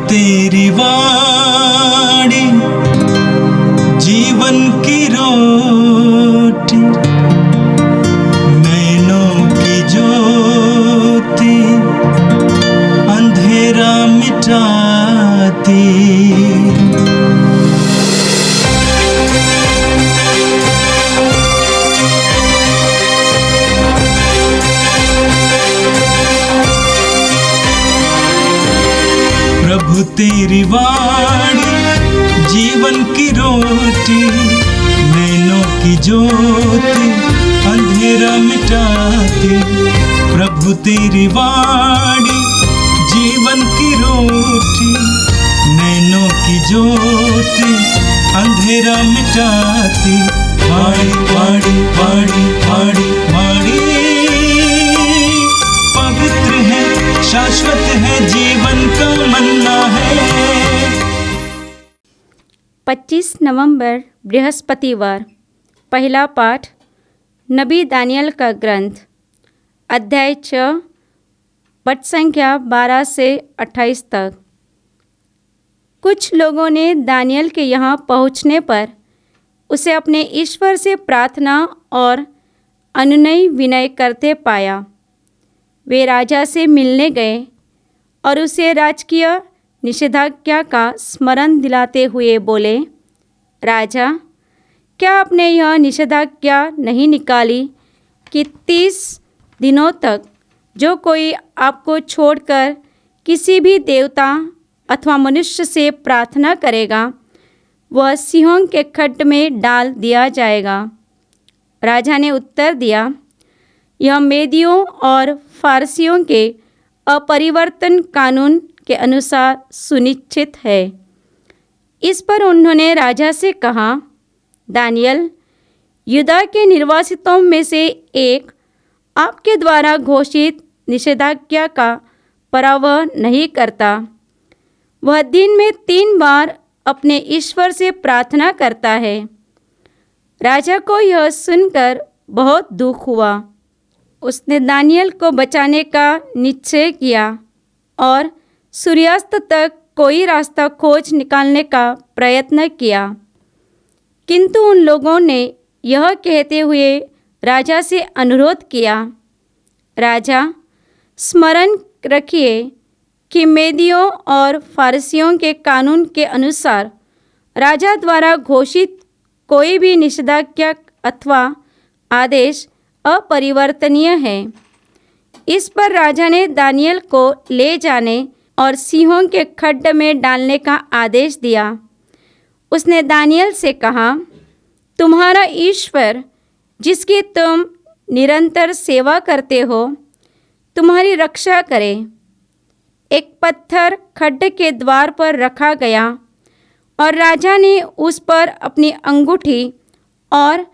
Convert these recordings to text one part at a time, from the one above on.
तेरी वाणी जीवन की रोटी, नैनों की ज्योति अंधेरा मिटाती। प्रभु तेरी वाणी जीवन की रोटी, नैनों की ज्योति अंधेरा मिटाती। प्रभु तेरी वाणी जीवन की रोटी, नैनों की ज्योति अंधेरा मिटाती। वाणी वाणी वाणी वाणी वाणी पवित्र है, शाश्वत है, जीवन का मन्ना है। 25 नवंबर बृहस्पतिवार। पहला पाठ नबी दानियल का ग्रंथ, अध्याय 6, पद संख्या 12 से 28 तक। कुछ लोगों ने दानियल के यहाँ पहुँचने पर उसे अपने ईश्वर से प्रार्थना और अनुनय विनय करते पाया। वे राजा से मिलने गए और उसे राजकीय निषेधाज्ञा का स्मरण दिलाते हुए बोले, राजा, क्या आपने यह निषेधाज्ञा नहीं निकाली कि 30 दिनों तक जो कोई आपको छोड़कर किसी भी देवता अथवा मनुष्य से प्रार्थना करेगा वह सिंहों के खड्ड में डाल दिया जाएगा? राजा ने उत्तर दिया, यह मेदियों और फारसियों के अपरिवर्तन कानून के अनुसार सुनिश्चित है। इस पर उन्होंने राजा से कहा, दानियल, यूदा के निर्वासितों में से एक आपके द्वारा घोषित निषेधाज्ञा का पराभव नहीं करता। वह दिन में 3 बार अपने ईश्वर से प्रार्थना करता है। राजा को यह सुनकर बहुत दुख हुआ। उसने दानियल को बचाने का निश्चय किया और सूर्यास्त तक कोई रास्ता खोज निकालने का प्रयत्न किया, किंतु उन लोगों ने यह कहते हुए राजा से अनुरोध किया, राजा, स्मरण रखिए कि मेदियों और फारसियों के कानून के अनुसार राजा द्वारा घोषित कोई भी निषेधाज्ञा अथवा आदेश अपरिवर्तनीय है। इस पर राजा ने दानियल को ले जाने और सिंहों के खड्ड में डालने का आदेश दिया। उसने दानियल से कहा, तुम्हारा ईश्वर जिसकी तुम निरंतर सेवा करते हो तुम्हारी रक्षा करे। एक पत्थर खड्ड के द्वार पर रखा गया और राजा ने उस पर अपनी अंगूठी और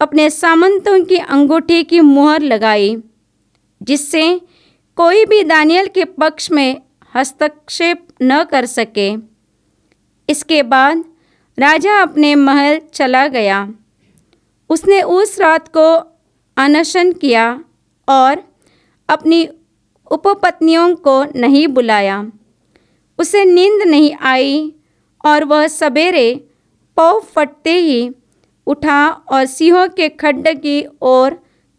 अपने सामंतों की अंगूठी की मुहर लगाई, जिससे कोई भी दानियल के पक्ष में हस्तक्षेप न कर सके। इसके बाद राजा अपने महल चला गया। उसने उस रात को अनशन किया और अपनी उपपत्नियों को नहीं बुलाया। उसे नींद नहीं आई और वह सवेरे पौ फटते ही उठा और सिंहों के खड्ड की ओर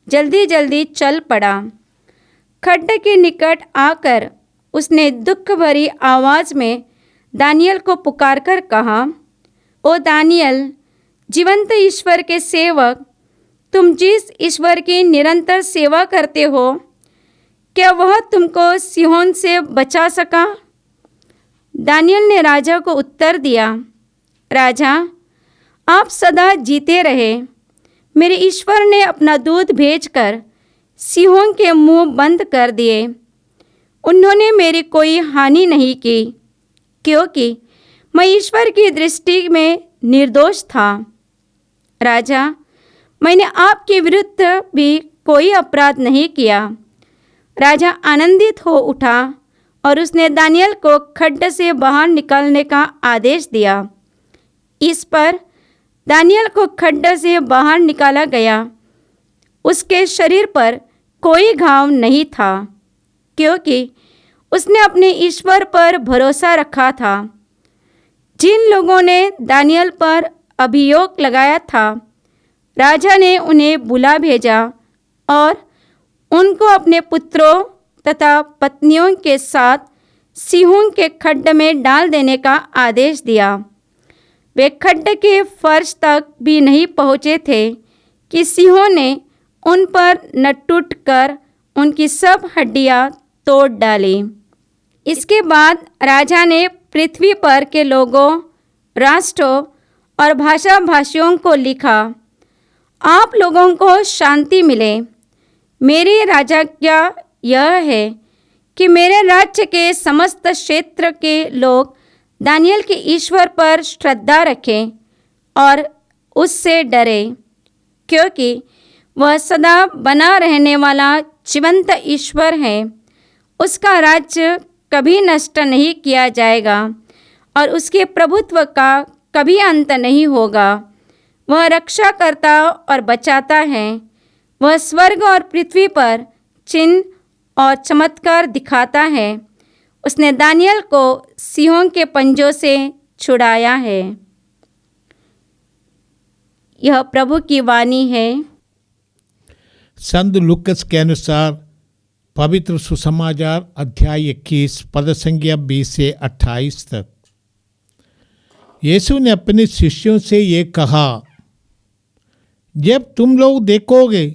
जल्दी जल्दी चल पड़ा। खड्ड के निकट आकर उसने दुख भरी आवाज़ में दानियल को पुकारकर कहा, ओ दानियल, जीवंत ईश्वर के सेवक, तुम जिस ईश्वर की निरंतर सेवा करते हो, क्या वह तुमको सिंहों से बचा सका? दानियल ने राजा को उत्तर दिया, राजा, आप सदा जीते रहे। मेरे ईश्वर ने अपना दूत भेजकर सिंहों के मुंह बंद कर दिए। उन्होंने मेरी कोई हानि नहीं की, क्योंकि मैं ईश्वर की दृष्टि में निर्दोष था। राजा, मैंने आपके विरुद्ध भी कोई अपराध नहीं किया। राजा आनंदित हो उठा और उसने दानियल को खड्ड से बाहर निकलने का आदेश दिया। इस पर दानियल को खड्ड से बाहर निकाला गया। उसके शरीर पर कोई घाव नहीं था, क्योंकि उसने अपने ईश्वर पर भरोसा रखा था। जिन लोगों ने दानियल पर अभियोग लगाया था, राजा ने उन्हें बुला भेजा और उनको अपने पुत्रों तथा पत्नियों के साथ सिंहों के खड्ड में डाल देने का आदेश दिया। वे खड्ड के फर्श तक भी नहीं पहुँचे थे कि सिंहों ने उन पर नटुट कर उनकी सब हड्डियाँ तोड़ डाली। इसके बाद राजा ने पृथ्वी पर के लोगों, राष्ट्रों और भाषा भाषियों को लिखा, आप लोगों को शांति मिले। मेरी राजाज्ञा यह है कि मेरे राज्य के समस्त क्षेत्र के लोग दानियल के ईश्वर पर श्रद्धा रखें और उससे डरें, क्योंकि वह सदा बना रहने वाला जीवंत ईश्वर है। उसका राज्य कभी नष्ट नहीं किया जाएगा और उसके प्रभुत्व का कभी अंत नहीं होगा। वह रक्षा करता और बचाता है। वह स्वर्ग और पृथ्वी पर चिन्ह और चमत्कार दिखाता है। उसने दानियल को सिंहों के पंजों से छुड़ाया है। यह प्रभु की वाणी है। संत लूकस के अनुसार पवित्र सुसमाचार अध्याय 21 पद संख्या 20 से 28 तक यीशु ने अपने शिष्यों से ये कहा, जब तुम लोग देखोगे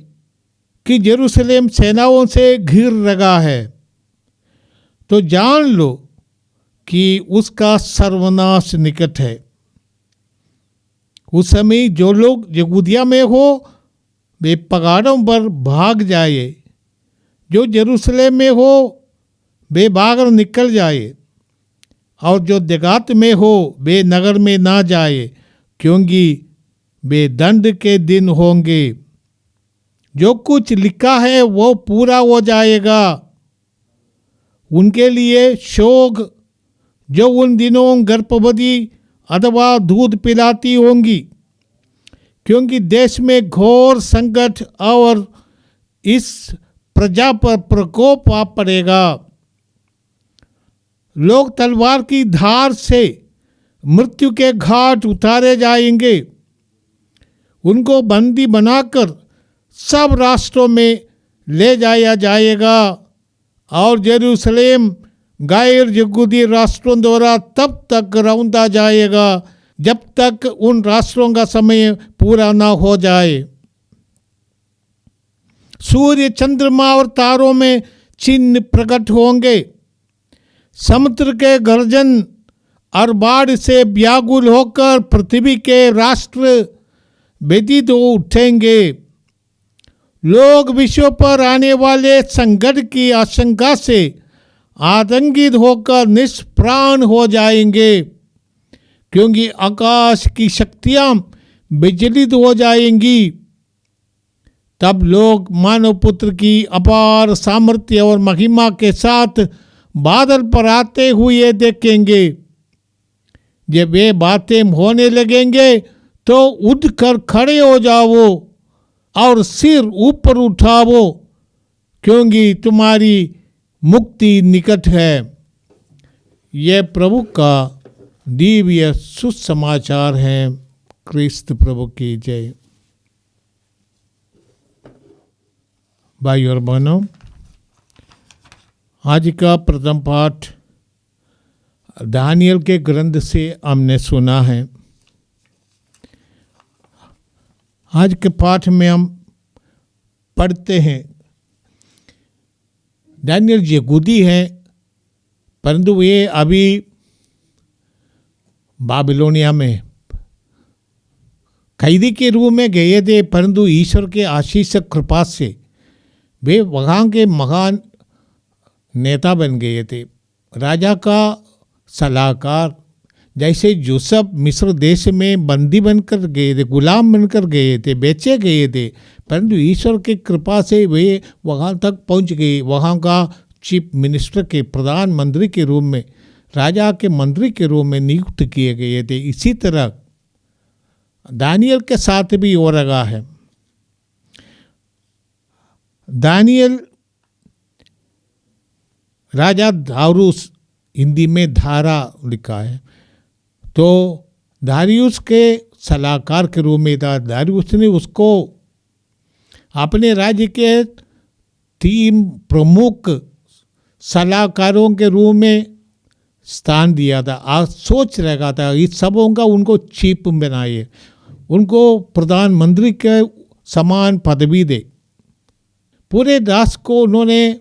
कि यरूशलेम सेनाओं से घिर लगा है, तो जान लो कि उसका सर्वनाश निकट है। उस समय जो लोग यहूदिया में हो वे पहाड़ों पर भाग जाए, जो यरूशलेम में हो वे बाहर निकल जाए, और जो देहात में हो वे नगर में ना जाए, क्योंकि वे दंड के दिन होंगे। जो कुछ लिखा है वो पूरा हो जाएगा। उनके लिए शोक जो उन दिनों गर्भवती अथवा दूध पिलाती होंगी, क्योंकि देश में घोर संकट और इस प्रजा पर प्रकोप आ पड़ेगा। लोग तलवार की धार से मृत्यु के घाट उतारे जाएंगे। उनको बंदी बनाकर सब राष्ट्रों में ले जाया जाएगा और यरूशलेम गैर यहूदी राष्ट्रों द्वारा तब तक रौंदा जाएगा जब तक उन राष्ट्रों का समय पूरा न हो जाए। सूर्य, चंद्रमा और तारों में चिन्ह प्रकट होंगे। समुद्र के गर्जन और बाढ़ से व्याकुल होकर पृथ्वी के राष्ट्र व्यथित हो उठेंगे। लोग विश्व पर आने वाले संकट की आशंका से आतंकित होकर निष्प्राण हो जाएंगे, क्योंकि आकाश की शक्तियां विचलित हो जाएंगी। तब लोग मानव पुत्र की अपार सामर्थ्य और महिमा के साथ बादल पर आते हुए देखेंगे। जब वे बातें होने लगेंगे तो उठकर खड़े हो जाओ और सिर ऊपर उठाओ, क्योंकि तुम्हारी मुक्ति निकट है। यह प्रभु का दिव्य सुसमाचार है। क्रिस्त प्रभु की जय। भाई और बहनों, आज का प्रथम पाठ दानियल के ग्रंथ से हमने सुना है। आज के पाठ में हम पढ़ते हैं, दानियल यहूदी है, परंतु ये अभी बाबिलोनिया में कैदी के रूप में गए थे, परंतु ईश्वर के आशीष कृपा से वे वहाँ के महान नेता बन गए थे। राजा का सलाहकार, जैसे यूसुफ मिस्र देश में बंदी बनकर गए थे, गुलाम बनकर गए थे, बेचे गए थे, परंतु ईश्वर की कृपा से वे वहाँ तक पहुँच गए। वहाँ का चीफ मिनिस्टर के प्रधानमंत्री के रूप में, राजा के मंत्री के रूप में नियुक्त किए गए थे। इसी तरह दानियल के साथ भी हो रहा है। दानियल राजा दारूस, हिंदी में धारा लिखा है, तो दारियुस के सलाहकार के रूप में था। दारियुस ने उसको अपने राज्य के 3 प्रमुख सलाहकारों के रूप में स्थान दिया था। आज सोच रखा था इस सबों का उनको चीफ बनाइए, उनको प्रधानमंत्री के समान पदवी दे। पूरे राष्ट्र को उन्होंने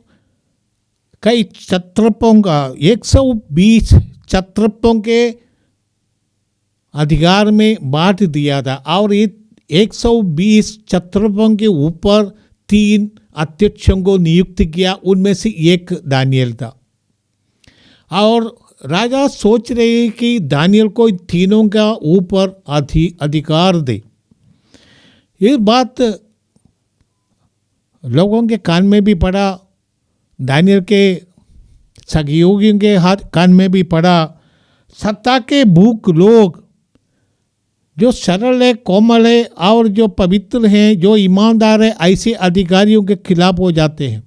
कई क्षत्रपों का 120 क्षत्रपों के अधिकार में बांट दिया था और ये 120 क्षत्रपों के ऊपर 3 अध्यक्षों को नियुक्त किया, उनमें से एक दानियल था। और राजा सोच रहे कि दानियल को इन तीनों का ऊपर अधिकार दे। ये बात लोगों के कान में भी पड़ा, दानियल के सहयोगियों के कान में भी पड़ा। सत्ता के भूख लोग जो सरल है, कोमल है और जो पवित्र हैं, जो ईमानदार है, ऐसे अधिकारियों के खिलाफ हो जाते हैं।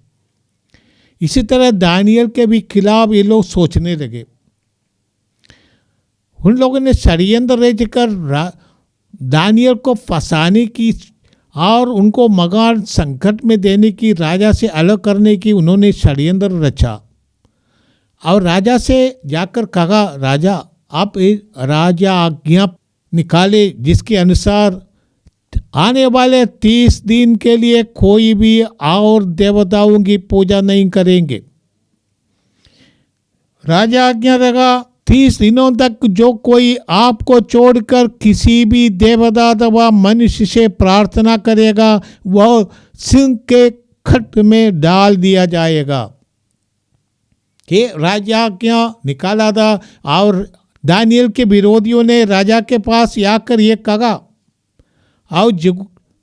इसी तरह दानियल के भी खिलाफ ये लोग सोचने लगे। उन लोगों ने षड्यंत्र रचकर दानियल को फंसाने की और उनको मगान संकट में देने की, राजा से अलग करने की उन्होंने षड्यंत्र रचा। और राजा से जाकर कहा, राजा आप राजा आज्ञा निकाले जिसके अनुसार आने वाले 30 दिन के लिए कोई भी और देवताओं की पूजा नहीं करेंगे। राजा आज्ञा लगा 30 दिनों तक जो कोई आपको छोड़कर किसी भी देवता अथवा मनुष्य से प्रार्थना करेगा वह सिंह के खट में डाल दिया जाएगा। कि राजा आज्ञा निकाला था और दानियल के विरोधियों ने राजा के पास आकर ये कहा और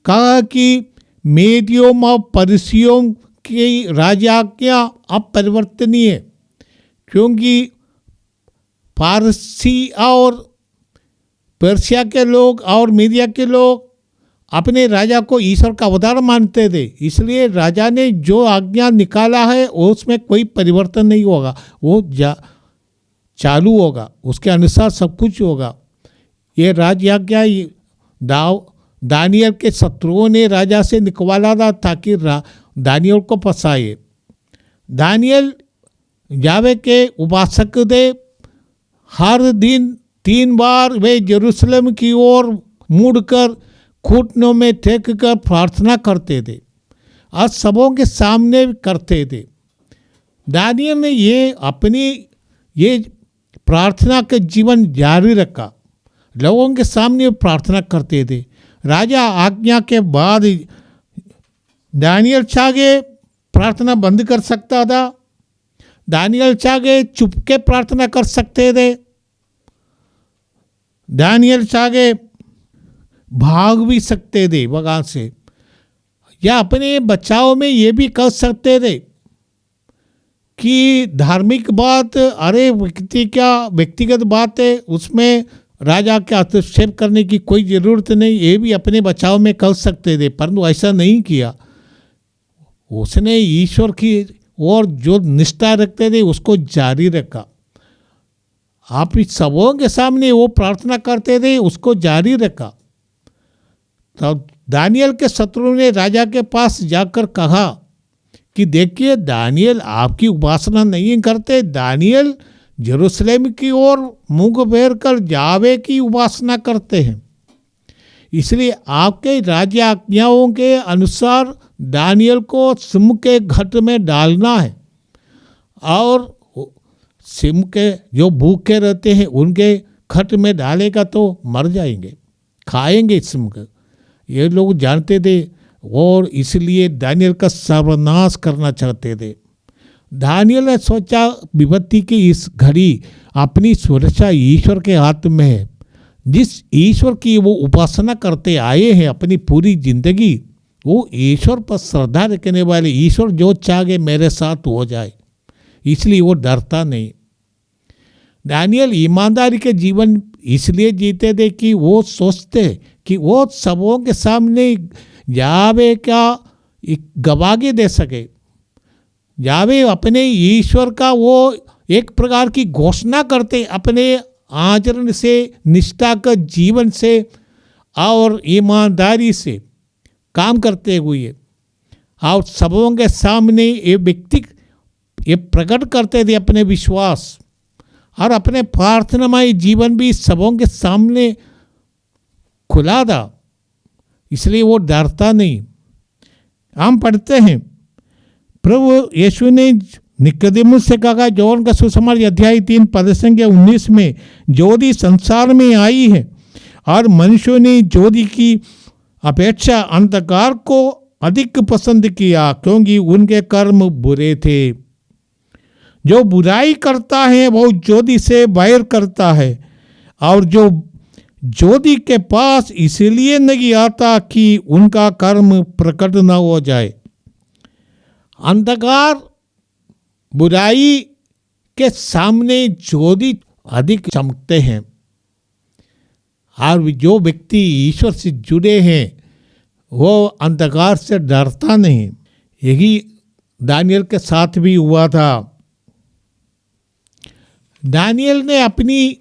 कहा कि मेदियों और परसियों की राजा आज्ञा अपरिवर्तनीय है, क्योंकि पारसी और पर्शिया के लोग और मीडिया के लोग अपने राजा को ईश्वर का अवतार मानते थे। इसलिए राजा ने जो आज्ञा निकाला है उसमें कोई परिवर्तन नहीं होगा, वो चालू होगा, उसके अनुसार सब कुछ होगा। ये राज आज्ञा दानियल के शत्रुओं ने राजा से निकवाला था ताकि दानियल को फंसाए। दानियल यावे के उपासक थे। हर दिन 3 बार वे यरूशलेम की ओर मुड़कर घुटनों में टेक कर प्रार्थना करते थे और सबों के सामने करते थे। दानियल ने ये प्रार्थना का जीवन जारी रखा, लोगों के सामने प्रार्थना करते थे। राजा आज्ञा के बाद दानियल चाहे प्रार्थना बंद कर सकता था, दानियल चाहे चुपके प्रार्थना कर सकते थे, दानियल चाहे भाग भी सकते थे वहाँ से, या अपने बचाव में ये भी कर सकते थे कि धार्मिक बात, अरे व्यक्तिगत बात है, उसमें राजा के हस्तक्षेप करने की कोई ज़रूरत नहीं, ये भी अपने बचाव में कर सकते थे। परंतु ऐसा नहीं किया। उसने ईश्वर की और जो निष्ठा रखते थे उसको जारी रखा। आप इस सबों के सामने वो प्रार्थना करते थे, उसको जारी रखा। तब दानियल के शत्रु ने राजा के पास जाकर कहा कि देखिए दानियल आपकी उपासना नहीं करते, दानियल यरूशलेम की ओर मुंह फेर कर यावे की उपासना करते हैं। इसलिए आपके राज्य आज्ञाओं के अनुसार दानियल को सिंह के घट में डालना है और सिंह के जो भूखे रहते हैं उनके घट में डालेगा तो मर जाएंगे, खाएंगे सिंह को। ये लोग जानते थे और इसलिए दानियल का सर्वनाश करना चाहते थे। दानियल ने सोचा विपत्ति की इस घड़ी अपनी सुरक्षा ईश्वर के हाथ में है। जिस ईश्वर की वो उपासना करते आए हैं अपनी पूरी जिंदगी, वो ईश्वर पर श्रद्धा रखने वाले, ईश्वर जो चाहे मेरे साथ हो जाए, इसलिए वो डरता नहीं। दानियल ईमानदारी के जीवन इसलिए जीते थे कि वो सोचते कि वो सबों के सामने यावे का गवाही दे सके। जहाँ वे अपने ईश्वर का वो एक प्रकार की घोषणा करते अपने आचरण से, निष्ठा का जीवन से और ईमानदारी से काम करते हुए और सबों के सामने ये व्यक्ति ये प्रकट करते थे अपने विश्वास और अपने प्रार्थनामय जीवन भी सबों के सामने खुला था, इसलिए वो डरता नहीं। हम पढ़ते हैं प्रभु यीशु ने निकोदेमुस से कहा, यौहन का सुसमाचार अध्याय 3 पद संख्या 19 में, ज्योति संसार में आई है और मनुष्यों ने ज्योति की अपेक्षा अंधकार को अधिक पसंद किया क्योंकि उनके कर्म बुरे थे। जो बुराई करता है वो ज्योति से बैर करता है और जो ज्योति के पास इसलिए नहीं आता कि उनका कर्म प्रकट न हो जाए। अंधकार बुराई के सामने ज्योति अधिक चमकते हैं और जो व्यक्ति ईश्वर से जुड़े हैं वो अंधकार से डरता नहीं। यही दानियल के साथ भी हुआ था। दानियल ने अपनी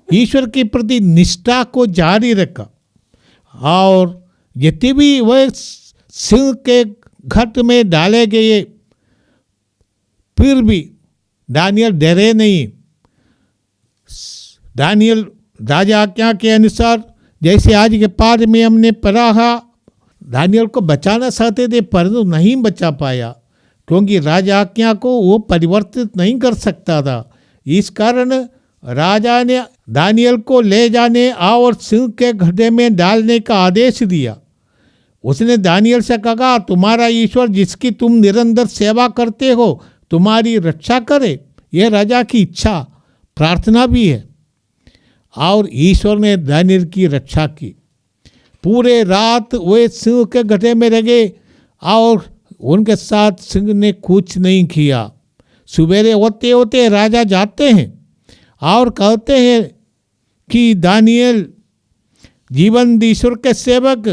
ईश्वर के प्रति निष्ठा को जारी रखा और जितने भी वह सिंह के घट में डाले गए फिर भी दानियल डरे नहीं। दानियल राजा आज्ञा के अनुसार, जैसे आज के पाठ में हमने पढ़ा, दानियल को बचाना चाहते थे परंतु नहीं बचा पाया क्योंकि राजा आज्ञा को वो परिवर्तित नहीं कर सकता था। इस कारण राजा ने दानियल को ले जाने और सिंह के गड्ढे में डालने का आदेश दिया। उसने दानियल से कहा, तुम्हारा ईश्वर जिसकी तुम निरंतर सेवा करते हो तुम्हारी रक्षा करे। यह राजा की इच्छा प्रार्थना भी है और ईश्वर ने दानियल की रक्षा की। पूरे रात वे सिंह के गड्ढे में रहे और उनके साथ सिंह ने कुछ नहीं किया। सवेरे होते होते राजा जाते हैं और कहते हैं कि दानियल जीवन ईश्वर के सेवक,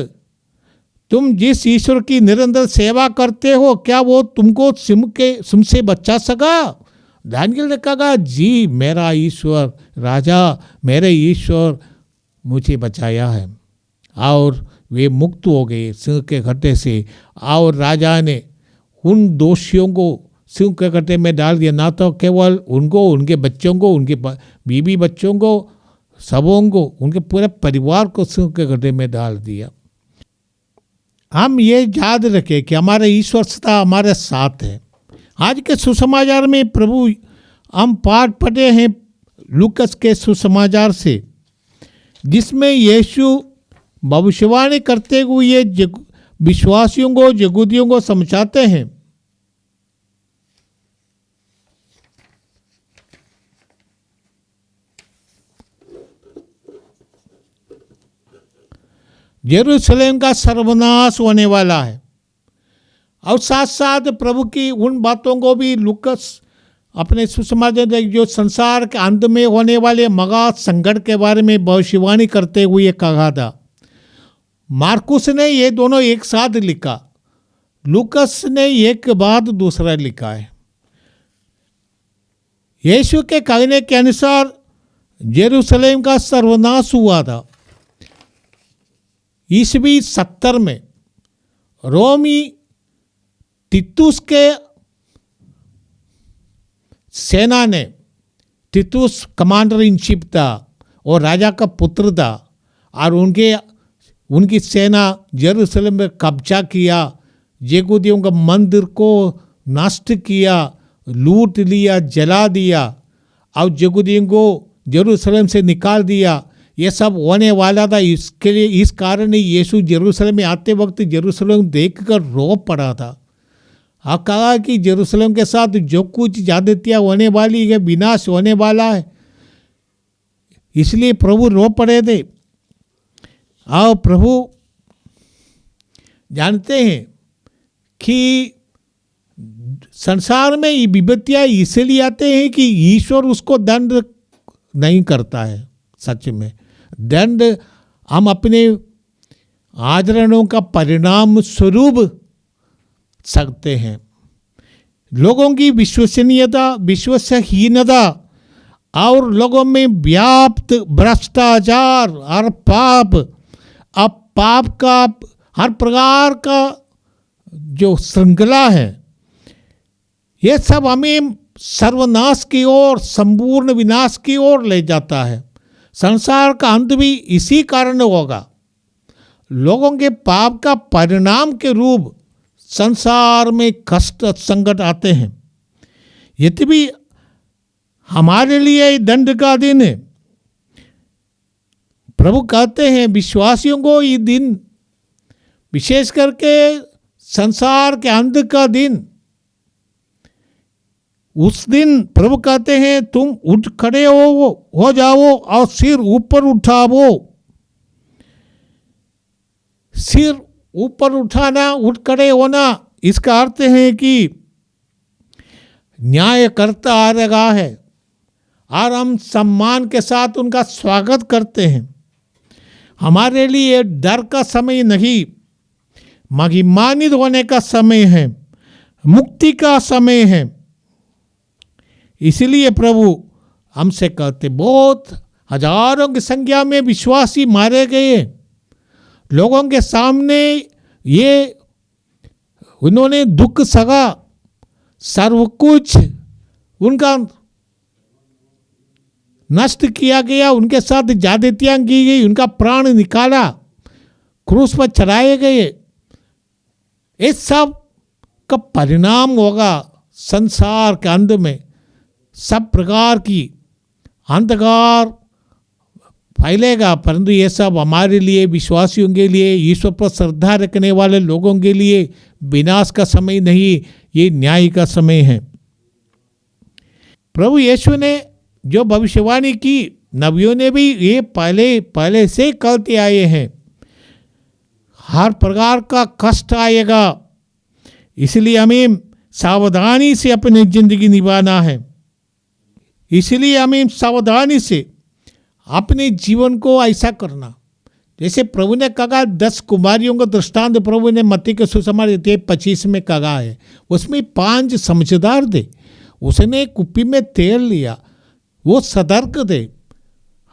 तुम जिस ईश्वर की निरंतर सेवा करते हो क्या वो तुमको सिंह से बचा सका? दानियल ने कहा, जी मेरा ईश्वर राजा, मेरे ईश्वर मुझे बचाया है। और वे मुक्त हो गए सिंह के गड्ढे से और राजा ने उन दोषियों को सिंह के गड्ढे में डाल दिया। ना तो केवल उनको, उनके बच्चों को, उनके बीवी बच्चों को, सबों को, उनके पूरे परिवार को सिंह के गड्ढे में डाल दिया। हम ये याद रखें कि हमारे ईश्वर सदा हमारे साथ है। आज के सुसमाचार में प्रभु हम पाठ पढ़े हैं लूकस के सुसमाचार से, जिसमें यीशु भविष्यवाणी करते हुए विश्वासियों को, यहूदियों को समझाते हैं। यरूशलेम का सर्वनाश होने वाला है और साथ साथ प्रभु की उन बातों को भी लूकस अपने सुसमाचार जो संसार के अंत में होने वाले महा संकट के बारे में भविष्यवाणी करते हुए कहा था। मार्कुस ने ये दोनों एक साथ लिखा, लूकस ने एक बाद दूसरा लिखा है। यीशु के कहने के अनुसार यरूशलेम का सर्वनाश हुआ था। ईस्वी 70 में रोमी तितुस के सेना ने, तितुस कमांडर इन चीफ था और राजा का पुत्र था, और उनकी सेना यरूशलेम में कब्जा किया, यहूदियों का मंदिर को नष्ट किया, लूट लिया, जला दिया और यहूदियों को यरूशलेम से निकाल दिया। ये सब होने वाला था। इसके लिए इस कारण ही यीशु यरूशलेम में आते वक्त यरूशलेम देखकर रो पड़ा था। आप कहा कि यरूशलेम के साथ जो कुछ ज्यादतियाँ होने वाली है, विनाश होने वाला है, इसलिए प्रभु रो पड़े थे। और प्रभु जानते हैं कि संसार में ये विपत्तियाँ इसलिए आते हैं कि ईश्वर उसको दंड नहीं करता है। सच में दंड हम अपने आचरणों का परिणाम स्वरूप सकते हैं। लोगों की विश्वसनीयता और लोगों में व्याप्त भ्रष्टाचार और पाप, अब पाप का हर प्रकार का जो श्रृंखला है, ये सब हमें सर्वनाश की ओर, संपूर्ण विनाश की ओर ले जाता है। संसार का अंत भी इसी कारण होगा। लोगों के पाप का परिणाम के रूप संसार में कष्ट संकट आते हैं। यद्यपि हमारे लिए दंड का दिन है। प्रभु कहते हैं विश्वासियों को ये दिन, विशेष करके संसार के अंत का दिन, उस दिन प्रभु कहते हैं तुम उठ खड़े हो जाओ और सिर ऊपर उठाओ। सिर ऊपर उठाना, उठ खड़े होना, इसका अर्थ है कि न्यायकर्ता आ रहा है और हम सम्मान के साथ उनका स्वागत करते हैं। हमारे लिए डर का समय नहीं, महिमान्वित होने का समय है, मुक्ति का समय है। इसलिए प्रभु हमसे कहते, बहुत हजारों की संख्या में विश्वासी मारे गए लोगों के सामने, ये उन्होंने दुख सहा, सर्व कुछ उनका नष्ट किया गया, उनके साथ ज्यादतियां की गई, उनका प्राण निकाला, क्रूस पर चढ़ाए गए। इस सब का परिणाम होगा संसार के अंत में। सब प्रकार की अंधकार फैलेगा, परंतु ये सब हमारे लिए, विश्वासियों के लिए, ईश्वर पर श्रद्धा रखने वाले लोगों के लिए विनाश का समय नहीं, ये न्याय का समय है। प्रभु यीशु ने जो भविष्यवाणी की, नबियों ने भी ये पहले से कहते आए हैं, हर प्रकार का कष्ट आएगा। इसलिए हमें सावधानी से अपनी जिंदगी निभाना है। इसलिए हमें सावधानी से अपने जीवन को ऐसा करना, जैसे प्रभु ने कहा 10 कुमारियों का दृष्टांत प्रभु ने मत्ती के सुसमाचार 25 में कहा है। उसमें 5 समझदार थे, उसने कुप्पी में तेल लिया, वो सतर्क थे।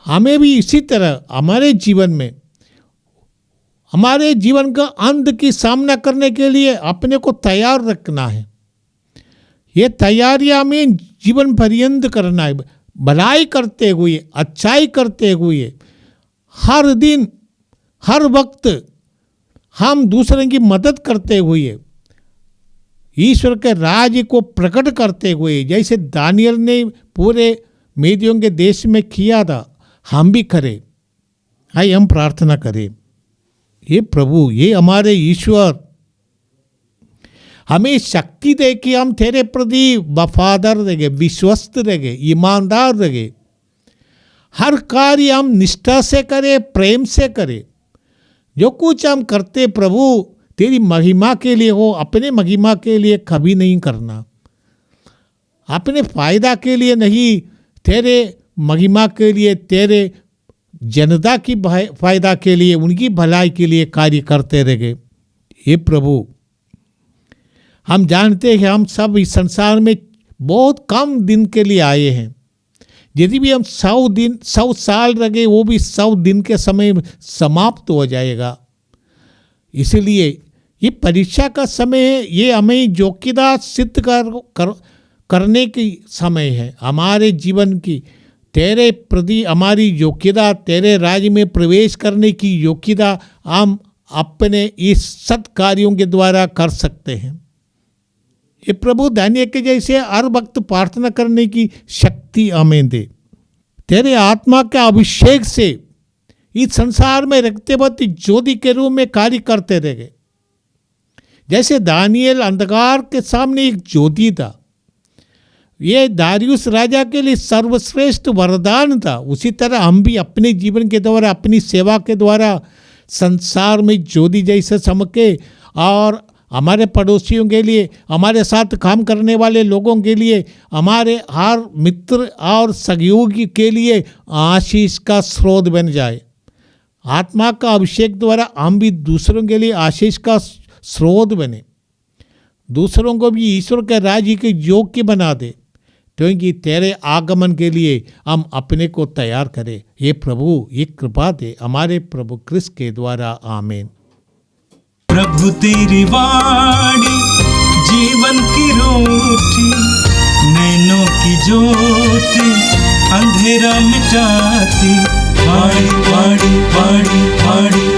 हमें भी इसी तरह हमारे जीवन में, हमारे जीवन का अंत की सामना करने के लिए अपने को तैयार रखना है। ये तैयारियां हमें जीवन पर्यंत करना है, भलाई करते हुए, अच्छाई करते हुए, हर दिन हर वक्त हम दूसरे की मदद करते हुए, ईश्वर के राज्य को प्रकट करते हुए, जैसे दानियल ने पूरे मेदियों के देश में किया था, हम भी करें। आइए हम प्रार्थना करें। ये प्रभु, ये हमारे ईश्वर, हमें शक्ति दे कि हम तेरे प्रति वफादार रहे, विश्वस्त रहे, ईमानदार रहे। हर कार्य हम निष्ठा से करें, प्रेम से करें। जो कुछ हम करते प्रभु तेरी महिमा के लिए हो, अपने महिमा के लिए कभी नहीं करना, अपने फायदा के लिए नहीं, तेरे महिमा के लिए, तेरे जनता की फायदा के लिए, उनकी भलाई के लिए कार्य करते रहे। हे प्रभु, हम जानते हैं हम सब इस संसार में बहुत कम दिन के लिए आए हैं। यदि भी हम 100 साल रहे, वो भी 100 दिन के समय समाप्त हो जाएगा। इसलिए ये परीक्षा का समय है, ये हमें योग्यता सिद्ध करने की समय है। हमारे जीवन की तेरे प्रति हमारी योग्यता, तेरे राज्य में प्रवेश करने की योग्यता हम अपने इस सत्कार्यों के द्वारा कर सकते हैं। ये प्रभु दानियल के जैसे हर वक्त प्रार्थना करने की शक्ति हमें दे। तेरे आत्मा के अभिषेक से इस संसार में रखते वक्त ज्योति के रूप में कार्य करते रहे। जैसे दानियल अंधकार के सामने एक ज्योति था, ये दारियुस राजा के लिए सर्वश्रेष्ठ वरदान था, उसी तरह हम भी अपने जीवन के द्वारा, अपनी सेवा के द्वारा संसार में ज्योति जैसे चमके और हमारे पड़ोसियों के लिए, हमारे साथ काम करने वाले लोगों के लिए, हमारे हर मित्र और सहयोगी के लिए आशीष का स्रोत बन जाए। आत्मा का अभिषेक द्वारा हम भी दूसरों के लिए आशीष का स्रोत बने। दूसरों को भी ईश्वर के राज्य के योग्य बना दे, क्योंकि तेरे आगमन के लिए हम अपने को तैयार करें। ये प्रभु ये कृपा दे हमारे प्रभु क्रिस्त के द्वारा, आमीन। प्रभु तेरी वाणी जीवन की रोटी, नैनों की ज्योति अंधेरा मिटाती। वाणी वाणी वाणी वाणी